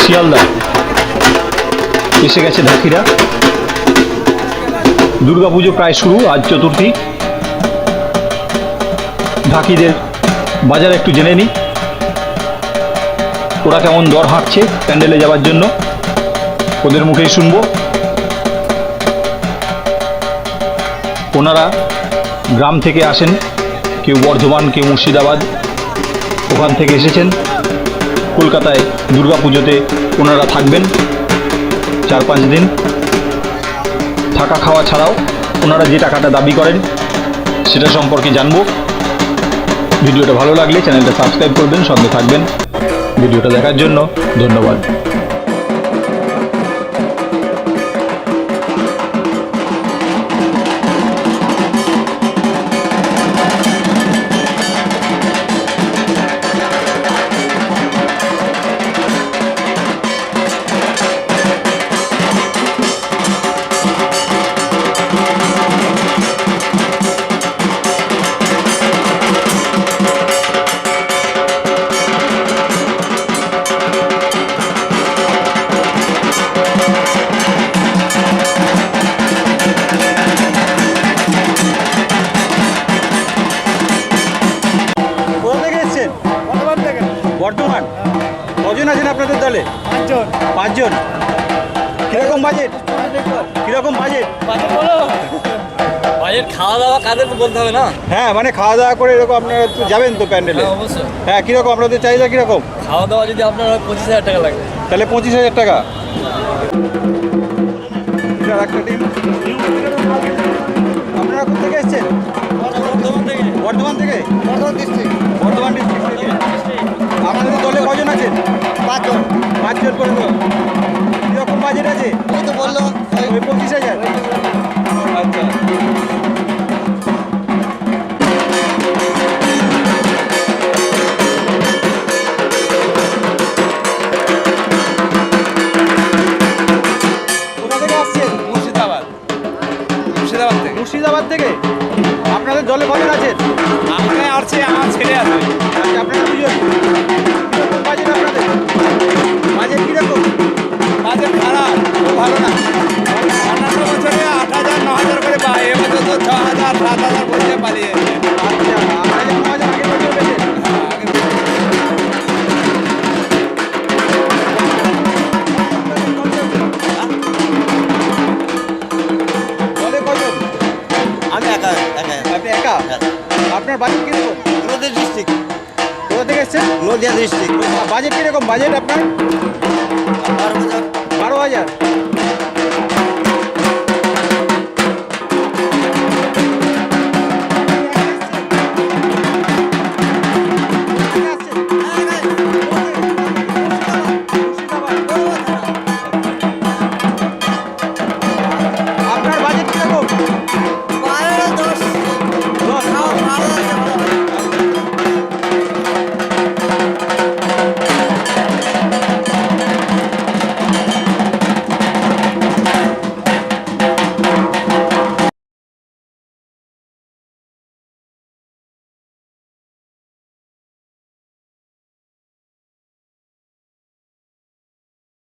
শিয়ালদা এসে গেছে ঢাকিরা। দুর্গাপুজো প্রায় শুরু, আজ চতুর্থী। ঢাকিদের বাজার একটু জেনে নিই, ওরা কেমন দর হাঁকছে প্যান্ডেলে যাওয়ার জন্য, ওদের মুখেই শুনবো। ওনারা গ্রাম থেকে আসেন, কেউ বর্ধমান, কেউ মুর্শিদাবাদ, ওখান থেকে এসেছেন কলকাতায় দুর্গাপুজোতে। ওনারা থাকবেন 4-5 দিন, থাকা খাওয়া ছাড়াও ওনারা যে টাকাটা দাবি করেন সেটা সম্পর্কে জানবো। ভিডিওটা ভালো লাগলে চ্যানেলটা সাবস্ক্রাইব করবেন, সঙ্গে থাকবেন। ভিডিওটা দেখার জন্য ধন্যবাদ। বর্ধমান। কজন আছেন আপনাদের দলে? 5 জন। কিরকম বাজেট? বাজেট খাওয়া দাওয়া কাদের বলতে হবে না? হ্যাঁ, মানে খাওয়া দাওয়া করে এরকম আপনারা তো যাবেন তো প্যান্ডেলে? অবশ্যই। হ্যাঁ, কিরকম আপনাদের চাহিদা কিরকম? খাওয়া দাওয়া যদি আপনার 25,000 টাকা লাগে, তাহলে 25,000 টাকা। একটা টিম। আপনারা কোথা থেকে এসেছেন? বর্ধমান থেকে। বর্ধমান ডিস্ট্রিক্ট থেকে। আপনাদের দলে কজন আছেন? 5 জন। 5 জন করে তো। কিরকম বাজেট আছে? এই তো বললো ওই 25,000। আচ্ছা। কোথা থেকে আসছেন? মুর্শিদাবাদ থেকে। আপনাদের দলে কজন আছেন? আমি আসছি, আমার ছেলে আছে। আচ্ছা, আপনারা 2 জন। কিরকম বাজেট আপনাদের? বাজেট কিরকম? বাজেট খারাপ, খুব ভালো না। অন্যান্য বছরে 8,000 9,000 করে পাই, এবছর তো 6,000 7,000 বলতে পালিয়ে যাচ্ছে। আচ্ছা, আপনারা যে 9,000 আগের বছর পেতেন। দলে কজন? আমি একা। আপনি একা? আপনার বাজেট কিরকম? নদীয়া ডিস্ট্রিক্ট। কোথা থেকে এসছেন? নদীয়া ডিস্ট্রিক্ট। বাজেট কিরকম? বাজেট আপনার 12,000।